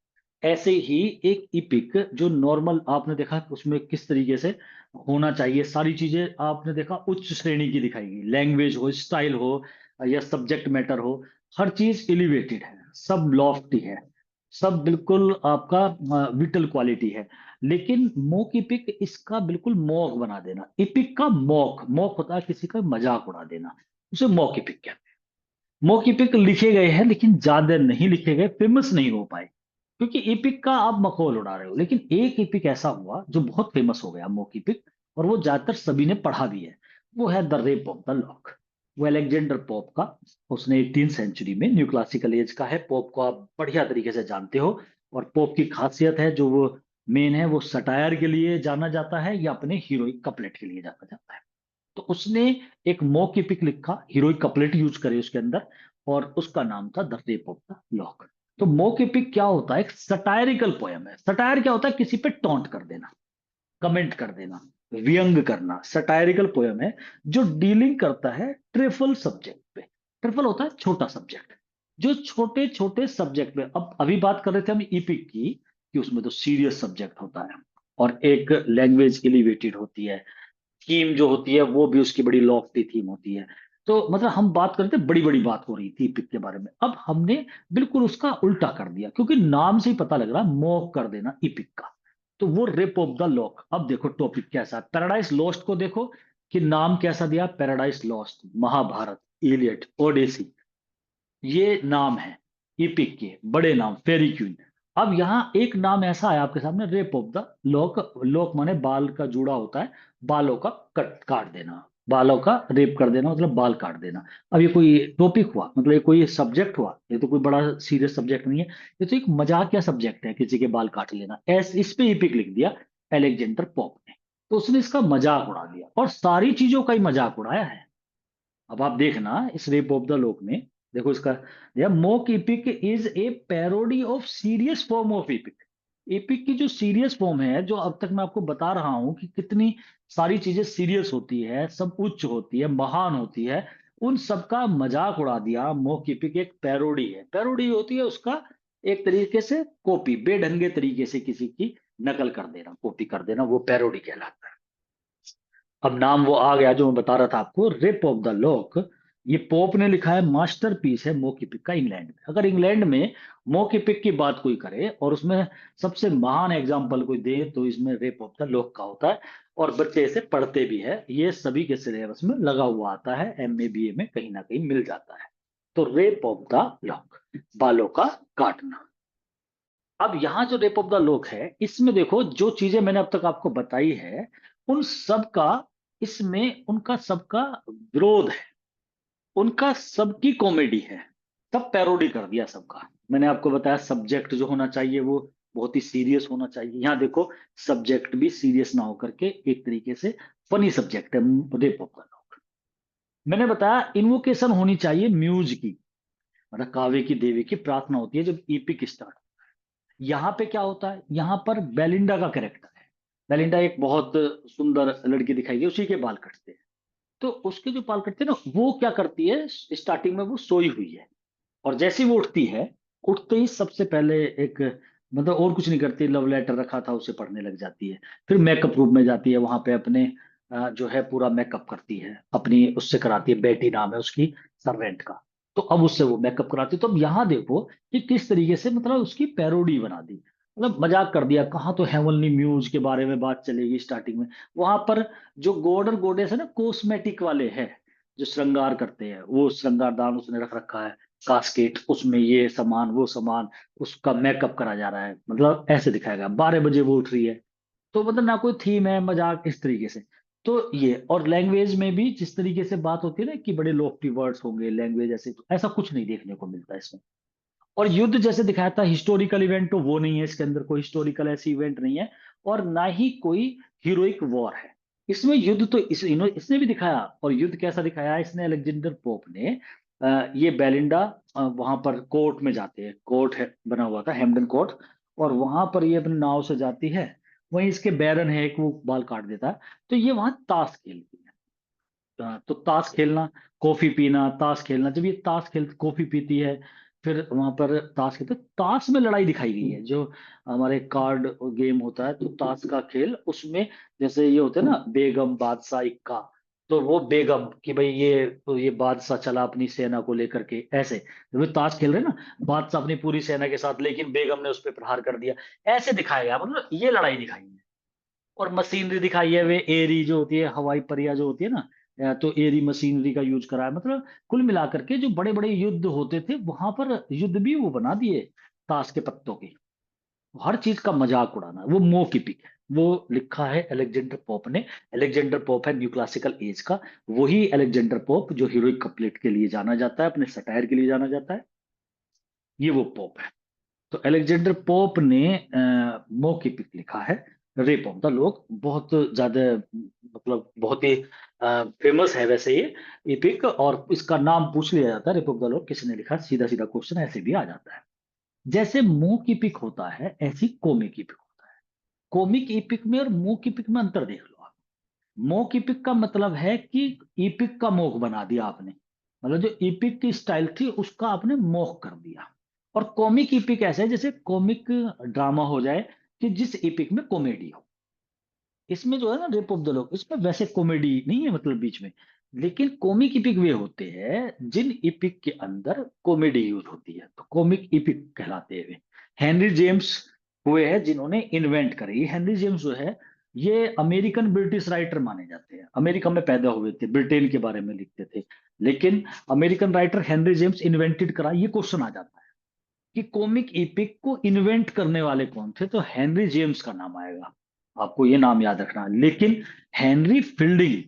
ऐसे ही एक इपिक जो नॉर्मल आपने देखा उसमें किस तरीके से होना चाहिए, सारी चीजें आपने देखा उच्च श्रेणी की दिखाई गई, लैंग्वेज हो, स्टाइल हो, या सब्जेक्ट मैटर हो, हर चीज एलिवेटेड है, सब लॉफ्टी है, सब बिल्कुल आपका विटल क्वालिटी है। लेकिन मॉक इपिक इसका बिल्कुल मॉक बना देना, इपिक का मॉक, मॉक होता है किसी का मजाक उड़ा देना, उसे मॉक इपिक कहते हैं। मॉक इपिक लिखे गए हैं, लेकिन ज्यादा नहीं लिखे गए, फेमस नहीं हो पाए, क्योंकि इपिक का आप मखौल उड़ा रहे हो। लेकिन एक इपिक ऐसा हुआ जो बहुत फेमस हो गया, मॉक इपिक, और वो ज्यादातर सभी ने पढ़ा भी है। वो है the rape of the lock. वो अलेक्जेंडर पोप का, उसने 18 सेंचुरी में, न्यू क्लासिकल एज का है। पोप को आप बढ़िया तरीके से जानते हो, और पोप की खासियत है जो वो मेन है, वो सटायर के लिए जाना जाता है या अपने हीरोइक कपलेट के लिए जाना जाता है। तो उसने एक मॉक एपिक लिखा, हीरोइक कपलेट यूज करे उसके अंदर, और उसका नाम था the rape of the lock. तो मॉक एपिक क्या होता है, एक सटायरिकल पोयम है। सटायर क्या होता है, किसी पे टॉन्ट कर देना, कमेंट कर देना, व्यंग करना, सटायरिकल पोयम है जो डीलिंग करता है ट्रिफल सब्जेक्ट पे। ट्रिफल होता है छोटा सब्जेक्ट, जो छोटे छोटे सब्जेक्ट पे, अब अभी बात कर रहे थे हम इपिक की, कि उसमें तो सीरियस सब्जेक्ट होता है, और एक लैंग्वेज एलिवेटेड होती है, थीम जो होती है वो भी उसकी बड़ी लॉफ्टी थीम होती है। तो मतलब हम बात करते, बड़ी बड़ी बात हो रही थी इपिक के बारे में, अब हमने बिल्कुल उसका उल्टा कर दिया, क्योंकि नाम से ही पता लग रहा है, मॉक कर देना इपिक का। तो वो रेप ऑफ द लॉक, अब देखो टॉपिक कैसा है, पैराडाइज लॉस्ट को देखो कि नाम कैसा दिया, Paradise Lost, Mahabharata, Iliad, Odyssey, ये नाम है इपिक के बड़े नाम, फेरी क्वीन। अब यहाँ एक नाम ऐसा है आपके सामने, rape of the lock. Lock माने बाल का जूड़ा होता है, बालों का कट काट देना, बालों का रेप कर देना, मतलब बाल काट देना। अब ये कोई टॉपिक हुआ, मतलब ये कोई सब्जेक्ट हुआ, ये तो कोई बड़ा सीरियस सब्जेक्ट नहीं है, ये तो एक मजाकिया सब्जेक्ट है, किसी के बाल काट लेना, ऐसे इस पे इपिक लिख दिया एलेक्जेंडर पोप ने। तो उसने इसका मजाक उड़ा दिया, और सारी चीजों का ही मजाक उड़ाया है। अब आप देखना इस रेप ऑफ द लॉक में, देखो इसका, या mock epic is a parody of serious form of epic. Epic की जो सीरियस फॉर्म है, जो अब तक मैं आपको बता रहा हूं कि कितनी सारी चीजें सीरियस होती है, सब उच्च होती है, महान होती है, उन सबका मजाक उड़ा दिया। मोक इपिक एक पैरोडी है, पैरोडी होती है उसका एक तरीके से कॉपी, बेढंगे तरीके से किसी की नकल कर देना, कॉपी कर देना, वो पैरोडी कहलाता है। अब नाम वो आ गया जो मैं बता रहा था आपको, रिप ऑफ द लॉक। ये पोप ने लिखा है, मास्टरपीस है मोकी पिक का इंग्लैंड में। अगर इंग्लैंड में मोकी पिक की बात कोई करे और उसमें सबसे महान एग्जाम्पल कोई दे तो इसमें रेप ऑफ द लॉक का होता है। और बच्चे इसे पढ़ते भी है, ये सभी के सिलेबस में लगा हुआ आता है, एमए बीए में कहीं ना कहीं मिल जाता है। तो रेप ऑफ द लॉक, बालों का काटना। अब यहाँ जो रेप ऑफ द लॉक है, इसमें देखो जो चीजें मैंने अब तक आपको बताई है, उन सब का, इसमें उनका सबका विरोध है, उनका सबकी कॉमेडी है। सब पैरोडी कर दिया सबका। मैंने आपको बताया सब्जेक्ट जो होना चाहिए वो बहुत ही सीरियस होना चाहिए। यहाँ देखो सब्जेक्ट भी सीरियस ना होकर के एक तरीके से फनी सब्जेक्ट है, रेप ऑफ द लॉक। मैंने बताया इन्वोकेशन होनी चाहिए म्यूज की, मतलब काव्य की देवी की प्रार्थना होती है जब ईपिक स्टार्ट। यहाँ पे क्या होता है, यहाँ पर बेलिंडा का कैरेक्टर है। बेलिंडा एक बहुत सुंदर लड़की दिखाई गई, उसी के बाल कटते हैं। तो उसके जो बाल कटते हैं ना, वो क्या करती है, स्टार्टिंग में वो सोई हुई है, और जैसे ही वो उठती है, उठते ही सबसे पहले एक, मतलब और कुछ नहीं करती, लव लेटर रखा था उसे पढ़ने लग जाती है। फिर मेकअप रूम में जाती है, वहां पे अपने जो है पूरा मेकअप करती है, अपनी उससे कराती है, बेटी नाम है उसकी सर्वेंट का। तो अब उससे वो मेकअप कराती है। तो अब यहाँ देखो कि किस तरीके से मतलब उसकी पैरोडी बना दी, मतलब मजाक कर दिया। कहाँ तो हेवनली म्यूज के बारे में बात चलेगी स्टार्टिंग में, वहां पर जो गॉड और गॉडेस है ना, कॉस्मेटिक वाले हैं, जो श्रृंगार करते हैं, वो श्रृंगारदान उसने रख रखा है, कास्केट, उसमें ये सामान वो सामान, उसका मेकअप करा जा रहा है, मतलब ऐसे दिखाया गया। 12 बजे वो उठ रही है, तो मतलब ना कोई थीम है, मजाक इस तरीके से। तो ये, और लैंग्वेज में भी जिस तरीके से बात होती है ना कि बड़े लॉफ्टी वर्ड्स होंगे लैंग्वेज ऐसे, तो ऐसा कुछ नहीं देखने को मिलता है इसमें। और युद्ध जैसे दिखाया था हिस्टोरिकल इवेंट, तो वो नहीं है इसके अंदर, कोई हिस्टोरिकल ऐसी इवेंट नहीं है। और ना ही कोई हीरोइक वॉर है इसमें। युद्ध तो इसने भी दिखाया, और युद्ध कैसा दिखाया है इसने, अलेक्जेंडर पोप ने। ये बेलिंडा वहां पर कोर्ट में जाते हैं, कोर्ट है बना हुआ था, हेम्पटन कोर्ट, और वहां पर ये अपनी नाव से जाती है। वहीं इसके बैरन है एक, वो बाल काट देता है। तो ये वहां ताश खेलती है। तो ताश खेलना, कॉफी पीना, ताश खेलना, जब ये ताश खेल कॉफी पीती है, फिर वहां पर ताश खेलते, ताश में लड़ाई दिखाई गई है। जो हमारे कार्ड गेम होता है, तो ताश का खेल उसमें, जैसे ये होते हैं ना बेगम बादशाह इक्का, तो वो बेगम कि भाई ये, तो ये बादशाह चला अपनी सेना को लेकर के ऐसे, जब ये ताश खेल रहे हैं ना, बादशाह अपनी पूरी सेना के साथ, लेकिन बेगम ने उस पर प्रहार कर दिया, ऐसे दिखाया गया, मतलब ये लड़ाई दिखाई है। और मशीनरी दिखाई है, वे एरी जो होती है, हवाई परियां जो होती है ना, तो एरी मशीनरी का यूज करा है। मतलब कुल मिलाकर के जो बड़े बड़े युद्ध होते थे वहां पर युद्ध भी वो बना दिए ताश के पत्तों के। हर चीज का मजाक उड़ाना, वो मो की पिक है। वो लिखा है अलेक्जेंडर पोप ने। अलेक्जेंडर पोप है न्यू क्लासिकल एज का, वही अलेक्जेंडर पोप जो हीरोइक कपलेट के लिए जाना जाता है, अपने सटायर के लिए जाना जाता है, ये वो पोप है। तो अलेक्जेंडर पोप ने मो की पिक लिखा है, रेप ऑफ द लॉक। बहुत ज्यादा, मतलब बहुत ही फेमस है वैसे ये पिक, और इसका नाम पूछ लिया जाता है रेप ऑफ द लॉक किसने लिखा, सीधा सीधा क्वेश्चन ऐसे भी आ जाता है। जैसे मो की पिक होता है, ऐसी कोमिक इपिक होता है। कोमिक इपिक में और मो की पिक में अंतर देख लो आप। मो की पिक का मतलब है कि इपिक का मोक बना दिया आपने, मतलब जो इपिक की स्टाइल थी उसका आपने मोक कर दिया। और कॉमिक इपिक ऐसा है जैसे कॉमिक ड्रामा हो जाए, कि जिस इपिक में कॉमेडी हो। इसमें जो है ना रेप ऑफ द लॉक, इसमें वैसे कॉमेडी नहीं है मतलब बीच में, लेकिन कॉमिक इपिक वे होते हैं जिन इपिक के अंदर कॉमेडी यूज होती है, तो कॉमिक इपिक कहलाते हैं वे। हेनरी जेम्स हुए हैं जिन्होंने इन्वेंट करी। हेनरी जेम्स जो है, ये अमेरिकन ब्रिटिश राइटर माने जाते हैं, अमेरिका में पैदा हुए थे, ब्रिटेन के बारे में लिखते थे। लेकिन American writer Henry James invented करा, ये क्वेश्चन आ जाता है कि कॉमिक इपिक को इन्वेंट करने वाले कौन थे, तो हेनरी जेम्स का नाम आएगा। आपको ये नाम याद रखना है। लेकिन हेनरी फील्डिंग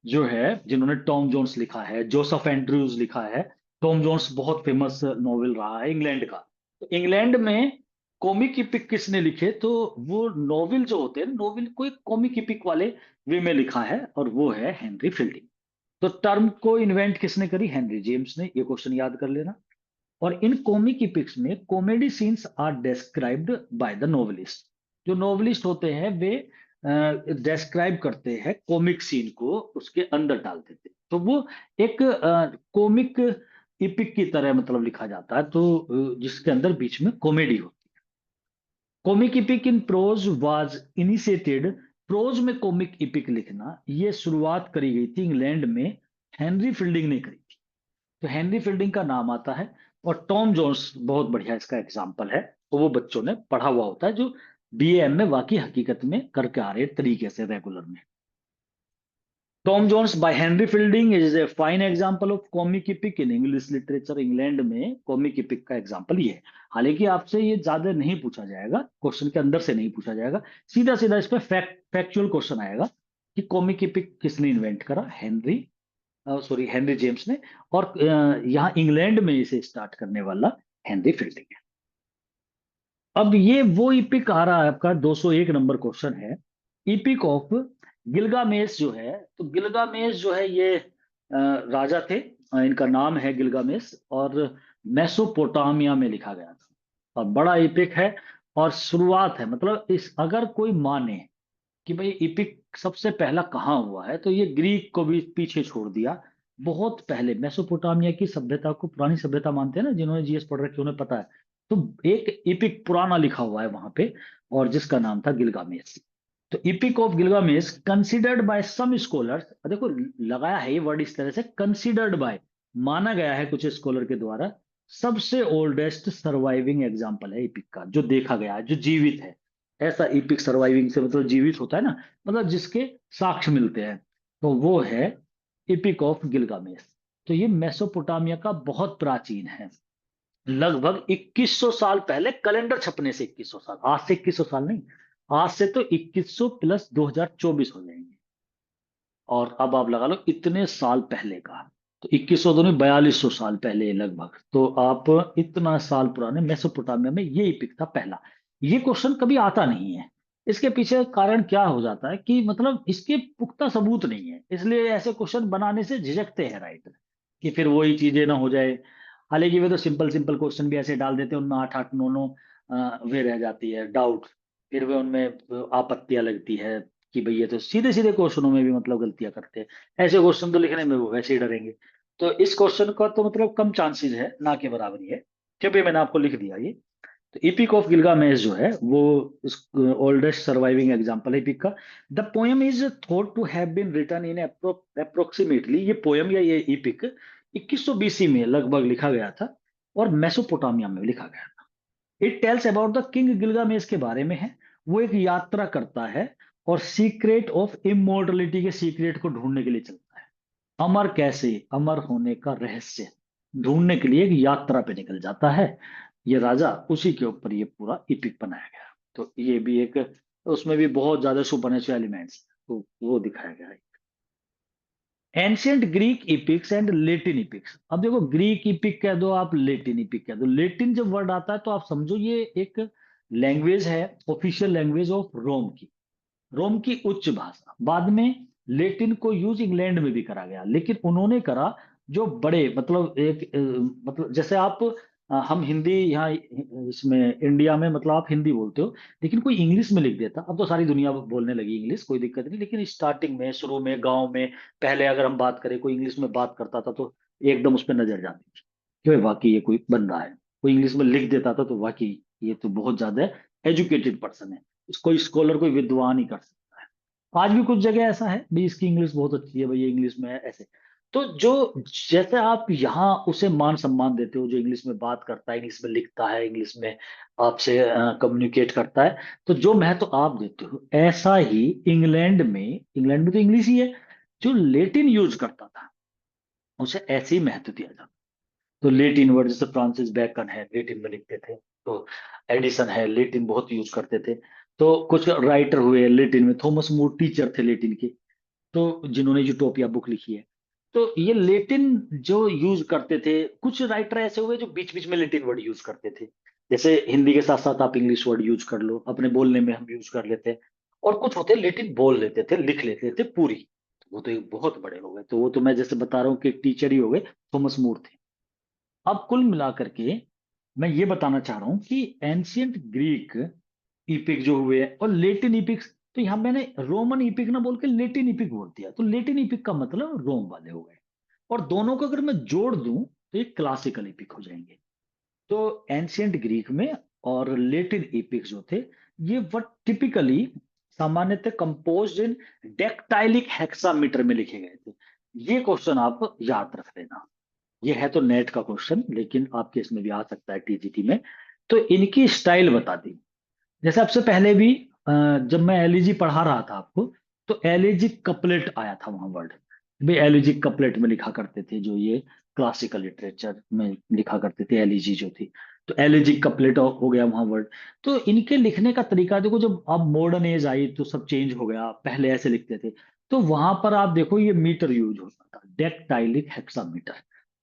जो है, जिन्होंने टॉम जोन्स लिखा है, जोसेफ एंड्रयूज लिखा है। टॉम जोन्स बहुत फेमस नॉवेल रहा है इंग्लैंड का। तो इंग्लैंड में कॉमिक इपिक किसने लिखे, तो वो नॉवेल जो होते हैं, नॉवेल को एक कॉमिक इपिक वाले वे में लिखा है, और वो है हेनरी फील्डिंग। तो टर्म को इन्वेंट किसने करी, हेनरी जेम्स ने, ये क्वेश्चन याद कर लेना। और इन कॉमिक इपिक्स में comedy scenes are described by the novelist. जो नोवेलिस्ट होते हैं वे डिस्क्राइब करते हैं कॉमिक सीन को, उसके अंदर डाल देते हैं। तो वो एक कॉमिक इपिक की तरह मतलब लिखा जाता है, तो जिसके अंदर बीच में कॉमेडी होती है। Comic epic in prose was initiated. Prose में कॉमिक इपिक लिखना ये शुरुआत करी गई थी इंग्लैंड में, हेनरी फील्डिंग ने करी थी। तो हेनरी फील्डिंग का नाम आता है, और टॉम जोन्स बहुत बढ़िया इसका एग्जाम्पल है। तो वो बच्चों ने पढ़ा हुआ होता है जो बीएएम में वाकई हकीकत में करके आ रहे हैं तरीके से रेगुलर में। Tom Jones by Henry Fielding is a fine example of comic epic in English literature. England में कॉमिक इपिक का एग्जांपल ये है। हालांकि आपसे ये ज्यादा नहीं पूछा जाएगा, क्वेश्चन के अंदर से नहीं पूछा जाएगा, सीधा सीधा इस पे फैक्चुअल क्वेश्चन आएगा कि कॉमिक इपिक किसने इन्वेंट करा, हेनरी जेम्स ने। और यहाँ इंग्लैंड में इसे स्टार्ट करने वाला हेनरी फील्डिंग है। अब ये वो इपिक आ रहा है आपका 201 नंबर क्वेश्चन है, इपिक ऑफ गिलगामेश जो है। तो गिलगामेश जो है ये राजा थे, इनका नाम है गिलगामेश, और मेसोपोटामिया में लिखा गया था, और बड़ा इपिक है। और शुरुआत है, मतलब इस अगर कोई माने कि भाई इपिक सबसे पहला कहाँ हुआ है, तो ये ग्रीक को भी पीछे छोड़ दिया। बहुत पहले मेसोपोटामिया की सभ्यता को पुरानी सभ्यता मानते हैं ना, जिन्होंने जीएस पढ़ रखी उन्हें पता है। तो एक इपिक पुराना लिखा हुआ है वहां पे, और जिसका नाम था गिलगामेश। तो epic of Gilgamesh considered by some scholars, देखो लगाया है ये वर्ड इस तरह से, कंसिडर्ड बाय, माना गया है कुछ स्कॉलर के द्वारा, सबसे ओल्डेस्ट सर्वाइविंग एग्जाम्पल है इपिक का, जो देखा गया है, जो जीवित है। ऐसा इपिक सर्वाइविंग से मतलब जीवित होता है ना, मतलब जिसके साक्ष्य मिलते हैं, तो वो है इपिक ऑफ गिलगामेश। तो ये मेसोपोटामिया का बहुत प्राचीन है, लगभग 2100 साल पहले, कैलेंडर छपने से 2100 साल, आज से 2100 साल नहीं, आज से तो 2100 प्लस 2024 हो जाएंगे। और अब आप लगा लो इतने साल पहले का, तो 2100 तो नहीं, 4200 साल पहले लगभग। तो आप इतना साल पुराने मेसोपोटामिया में ये इपिक था पहला। ये क्वेश्चन कभी आता नहीं है। इसके पीछे कारण क्या हो जाता है कि मतलब इसके पुख्ता सबूत नहीं है, इसलिए ऐसे क्वेश्चन बनाने से झिझकते हैं राइटर, कि फिर वही चीजें ना हो जाए। हालांकि वे तो सिंपल सिंपल क्वेश्चन भी ऐसे डाल देते हैं, उनमें आठ आठ नौ नौ वे रह जाती है डाउट, फिर वे उनमें आपत्तियां लगती है कि भाई ये तो सीधे सीधे क्वेश्चनों में भी मतलब गलतियां करते हैं, ऐसे क्वेश्चन तो लिखने में वो वैसे ही डरेंगे। तो इस क्वेश्चन का तो मतलब कम चांसेस है, ना के बराबर ही है, क्योंकि मैंने आपको लिख दिया ये। तो इपिक ऑफ गिलगामेश जो है वो ओल्डेस्ट सर्वाइविंग एग्जांपल है इपिक का। The poem is thought to have been written in approximately, ये पोएम या ये इपिक 2100 बीसी में लगभग लिखा गया था, और मेसोपोटामिया में लिखा गया था। It tells about the king Gilgamesh के बारे में है। वो एक यात्रा करता है, और सीक्रेट ऑफ इमोर्टलिटी के सीक्रेट को ढूंढने के लिए चलता है। अमर कैसे, अमर होने का रहस्य ढूंढने के लिए एक यात्रा पे निकल जाता है ये राजा, उसी के ऊपर ये पूरा इपिक बनाया गया। तो ये भी एक, उसमें भी बहुत ज्यादा सुपरनेचुरल एलिमेंट्स तो वो दिखाया गया है। Ancient Greek इपिक्स and Latin इपिक्स। अब देखो ग्रीक इपिक कह दो, आप लेटिन इपिक कह दो, लेटिन जब वर्ड आता है तो आप समझो ये एक लैंग्वेज है, ऑफिशियल लैंग्वेज ऑफ रोम की, रोम की उच्च भाषा। बाद में लेटिन को यूज इंग्लैंड में भी करा गया, लेकिन उन्होंने करा जो बड़े, मतलब एक मतलब जैसे आप हम हिंदी यहाँ इसमें इंडिया में मतलब आप हिंदी बोलते हो, लेकिन कोई इंग्लिश में लिख देता, अब तो सारी दुनिया बोलने लगी इंग्लिश, कोई दिक्कत नहीं, लेकिन स्टार्टिंग में शुरू में गांव में पहले अगर हम बात करें, कोई इंग्लिश में बात करता था तो एकदम उस पर नजर जाती थी कि भाई वाकई ये कोई बंदा है। कोई इंग्लिश में लिख देता था तो वाकई ये तो बहुत ज्यादा एजुकेटेड पर्सन है, कोई स्कॉलर कोई विद्वान ही कर सकता है। आज भी कुछ जगह ऐसा है भाई इसकी इंग्लिश बहुत अच्छी है, भाई ये इंग्लिश में है ऐसे। तो जो जैसे आप यहाँ उसे मान सम्मान देते हो जो इंग्लिश में बात करता है, इंग्लिश में लिखता है, इंग्लिश में आपसे कम्युनिकेट करता है, तो जो महत्व तो आप देते हो, ऐसा ही इंग्लैंड में तो इंग्लिश ही है, जो लेटिन यूज करता था उसे ऐसे ही महत्व दिया जाता। तो लेटिन वर्ड, जैसे फ्रांसिस बेकन है लेटिन में लिखते थे, तो एडिसन है लेटिन बहुत यूज करते थे। तो कुछ राइटर हुए लेटिन में, थॉमस मोर टीचर थे लेटिन के, तो जिन्होंने यूटोपिया बुक लिखी है। तो ये लेटिन जो यूज करते थे, कुछ राइटर ऐसे हुए जो बीच बीच में लेटिन वर्ड यूज करते थे, जैसे हिंदी के साथ साथ आप इंग्लिश वर्ड यूज कर लो, अपने बोलने में हम यूज कर लेते हैं। और कुछ होते लेटिन बोल लेते थे, लिख लेते थे पूरी, वो तो एक बहुत बड़े हो गए, तो वो तो मैं जैसे बता रहा हूँ कि एक टीचर ही हो गए, थॉमस मोर थे। अब कुल मिलाकर के मैं ये बताना चाह रहा हूं कि एंशियंट ग्रीक इपिक जो हुए और लेटिन इपिक्स, तो यहां मैंने रोमन इपिक ना बोल के लेटिन इपिक बोल दिया, तो लेटिन इपिक का मतलब रोम वाले हो गए, और दोनों को अगर मैं जोड़ दूं तो ये क्लासिकल इपिक हो जाएंगे। तो एंशियंट ग्रीक में और लेटिन इपिक जो थे, ये वो टिपिकली सामान्यतः कंपोज्ड इन डेक्टाइलिक हेक्सामीटर में लिखे गए थे। ये क्वेश्चन आप याद रख लेना। ये है तो नेट का क्वेश्चन, लेकिन आपके इसमें भी आ सकता है टीजीटी में। तो इनकी स्टाइल बता दी। जैसे आपसे पहले भी जब मैं एलईजी पढ़ा रहा था आपको, तो एलईजी कपलेट आया था वहां वर्ड। भाई एलईजी कपलेट में लिखा करते थे, जो ये क्लासिकल लिटरेचर में लिखा करते थे एलईजी जो थी। तो एलईजी कपलेट हो गया वहां वर्ड। तो इनके लिखने का तरीका देखो, जब अब मॉडर्न एज आई तो सब चेंज हो गया, पहले ऐसे लिखते थे। तो वहां पर आप देखो ये मीटर यूज होता था, डेक्टाइलिक हेक्सामीटर।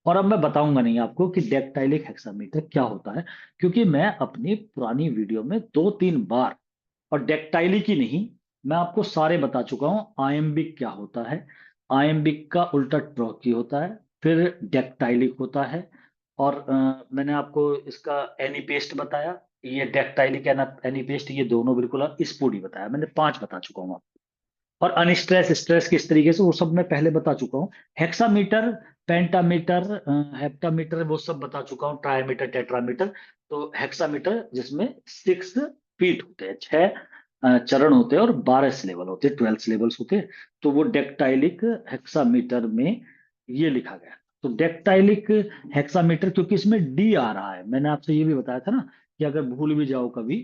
और अब मैं बताऊंगा नहीं आपको कि डेक्टाइलिक हेक्सामीटर क्या होता है, क्योंकि मैं अपनी पुरानी वीडियो में 2-3 बार, और डेक्टाइली की नहीं, मैं आपको सारे बता चुका हूं। आयम्बिक क्या होता है, आयम्बिक का उल्टा ट्रॉकी होता है, फिर डेक्टाइलिक होता है। और मैंने आपको इसका एनीपेस्ट बताया, ये डेक्टाइलिक एनीपेस्ट, ये दोनों बिल्कुल स्पूडी बताया, मैंने 5 बता चुका हूँ। और अनस्ट्रेस स्ट्रेस किस तरीके से, वो सब मैं पहले बता चुका हूँ। हेक्सामीटर, पेंटामीटर, हेप्टामीटर, वो सब बता चुका हूँ। ट्रायमीटर, टेट्रामीटर। तो हेक्सामीटर जिसमें 6 फीट होते हैं, 6 चरण होते हैं, और 12 सिलेबल होते हैं, 12 सिलेबल्स होते हैं। तो वो डेक्टाइलिक हेक्सामीटर में ये लिखा गया। तो डेक्टाइलिक हेक्सामीटर, क्योंकि इसमें डी आ रहा है, मैंने आपसे ये भी बताया था ना कि अगर भूल भी जाओ कभी,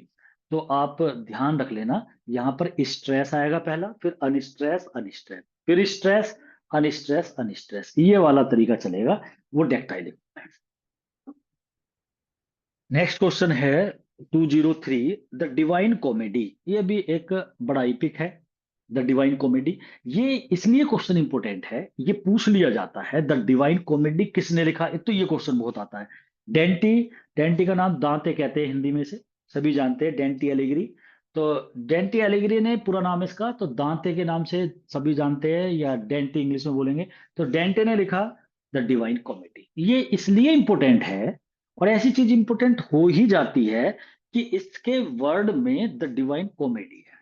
तो आप ध्यान रख लेना, यहाँ पर स्ट्रेस आएगा पहला, फिर अनस्ट्रेस अनस्ट्रेस, फिर स्ट्रेस अनस्ट्रेस अनस्ट्रेस, ये वाला तरीका चलेगा। वो डेक्टाइलिक। नेक्स्ट क्वेश्चन है 203, द डिवाइन कॉमेडी। ये भी एक बड़ा इपिक है, द डिवाइन कॉमेडी। ये इसलिए क्वेश्चन इंपोर्टेंट है, ये पूछ लिया जाता है द डिवाइन कॉमेडी किसने लिखा। एक तो ये क्वेश्चन बहुत आता है। डेंटी, डेंटी का नाम दांते कहते हैं हिंदी में से, सभी जानते हैं डेंटी एलिग्री। तो डेंटी एलिग्री ने पूरा नाम इसका, तो दांते के नाम से सभी जानते हैं, या डेंटी इंग्लिश में बोलेंगे। तो डेंटे ने लिखा द डिवाइन कॉमेडी। ये इसलिए इंपोर्टेंट है, और ऐसी चीज इंपोर्टेंट हो ही जाती है कि इसके वर्ड में द डिवाइन कॉमेडी है।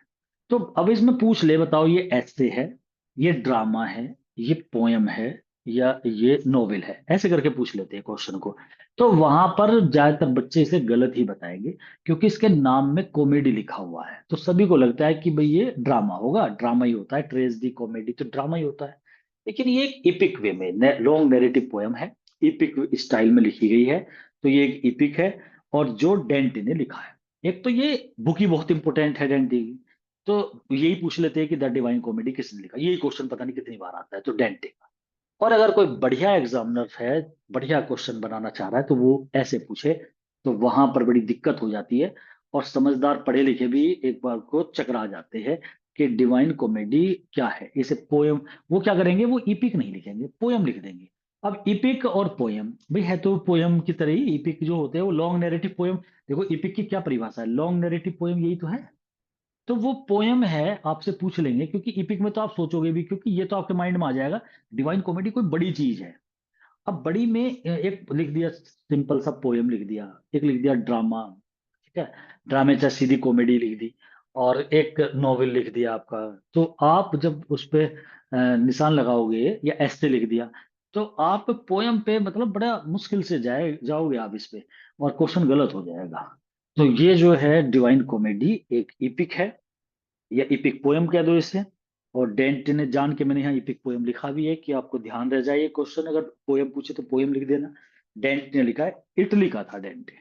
तो अब इसमें पूछ ले, बताओ ये ऐसे है, ये ड्रामा है, ये पोयम है, या ये नोवेल है, ऐसे करके पूछ लेते हैं क्वेश्चन को। तो वहां पर ज्यादातर बच्चे इसे गलत ही बताएंगे, क्योंकि इसके नाम में कॉमेडी लिखा हुआ है, तो सभी को लगता है कि भाई ये ड्रामा होगा, ड्रामा ही होता है, ट्रेजेडी कॉमेडी तो ड्रामा ही होता है। लेकिन ये एक इपिक वे में लॉन्ग नैरेटिव पोयम है, इपिक स्टाइल में लिखी गई है। तो ये एक इपिक है, और जो डेंटी ने लिखा है। एक तो ये बुक ही बहुत इंपॉर्टेंट है डेंटी की। तो यही पूछ लेते हैं कि द डिवाइन कॉमेडी किसने लिखा, यही क्वेश्चन पता नहीं कितनी बार आता है, तो डेंटे का। और अगर कोई बढ़िया एग्जामिनर है, बढ़िया क्वेश्चन बनाना चाह रहा है, तो वो ऐसे पूछे, तो वहां पर बड़ी दिक्कत हो जाती है। और समझदार पढ़े लिखे भी एक बार को चकरा जाते हैं कि डिवाइन कॉमेडी क्या है, इसे पोयम। वो क्या करेंगे, वो इपिक नहीं लिखेंगे, पोयम लिख देंगे। अब इपिक और पोयम भाई है तो पोयम की तरह ही, इपिक जो होते हैं वो लॉन्ग नैरेटिव पोयम। देखो इपिक की क्या परिभाषा है, लॉन्ग नैरेटिव पोयम, यही तो है। तो वो पोयम है, आपसे पूछ लेंगे, क्योंकि इपिक में तो आप सोचोगे भी, क्योंकि ये तो आपके माइंड में आ जाएगा डिवाइन कॉमेडी कोई बड़ी चीज है। अब बड़ी में एक लिख दिया सिंपल सा पोयम लिख दिया, एक लिख दिया ड्रामा, ठीक है, ड्रामे चाहे सीधी कॉमेडी लिख दी, और एक नॉवेल लिख दिया आपका। तो आप जब उस पे निशान लगाओगे, या ऐसे लिख दिया, तो आप पोयम पे मतलब बड़ा मुश्किल से जाओगे आप इस पे, और क्वेश्चन गलत हो जाएगा। तो ये जो है डिवाइन कॉमेडी एक इपिक है, या इपिक पोयम कह दो इसे। और डेंट ने जान के मैंने यहाँ इपिक पोयम लिखा भी है, कि आपको ध्यान रह जाए, क्वेश्चन अगर पोयम पूछे तो पोयम लिख देना। डेंट ने लिखा है, इटली का था डेंटे।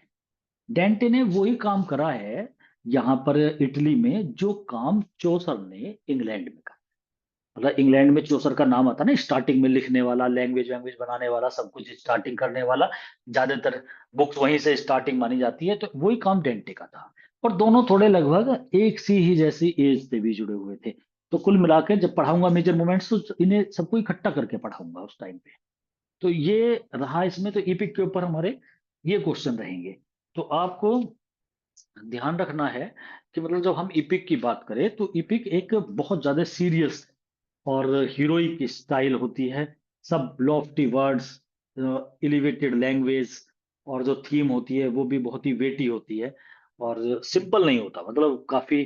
डेंटे ने वही काम करा है यहाँ पर इटली में, जो काम चौसर ने इंग्लैंड में करा। मतलब इंग्लैंड में चौसर का नाम आता ना, स्टार्टिंग में लिखने वाला, लैंग्वेज वैंग्वेज बनाने वाला, सब कुछ स्टार्टिंग करने वाला। ज्यादातर बुक्स वहीं से स्टार्टिंग मानी जाती है, तो वही काम डेंटे का था। और दोनों थोड़े लगभग एक सी ही जैसी एज से भी जुड़े हुए थे। तो कुल मिलाकर जब पढ़ाऊंगा मेजर मोमेंट्स, तो इन्हें सबको इकट्ठा करके पढ़ाऊंगा उस टाइम पे। तो ये रहा इसमें, तो इपिक के ऊपर हमारे ये क्वेश्चन रहेंगे। तो आपको ध्यान रखना है कि मतलब जब हम इपिक की बात करें, तो इपिक एक बहुत ज्यादा सीरियस और हीरोइक स्टाइल होती है। सब लॉफ्टी वर्ड्स, एलिवेटेड लैंग्वेज, और जो थीम होती है वो भी बहुत ही वेटी होती है, और सिंपल नहीं होता, मतलब काफी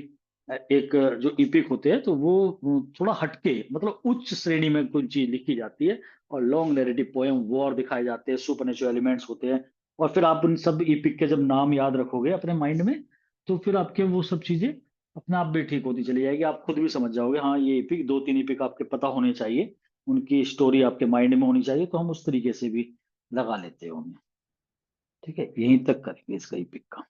एक जो इपिक होते हैं तो वो थोड़ा हटके, मतलब उच्च श्रेणी में कोई चीज लिखी जाती है। और लॉन्ग नैरेटिव पोएम वॉर दिखाए जाते हैं, सुपरनेचुरल एलिमेंट्स होते हैं। और फिर आप उन सब इपिक के जब नाम याद रखोगे अपने माइंड में, तो फिर आपके वो सब चीजें अपने आप भी ठीक होती चली जाएगी, आप खुद भी समझ जाओगे, हाँ ये इपिक 2-3 इपिक आपके पता होने चाहिए, उनकी स्टोरी आपके माइंड में होनी चाहिए, तो हम उस तरीके से भी लगा लेते हैं उन्हें। ठीक है, यहीं तक करेंगे इसका इपिक का।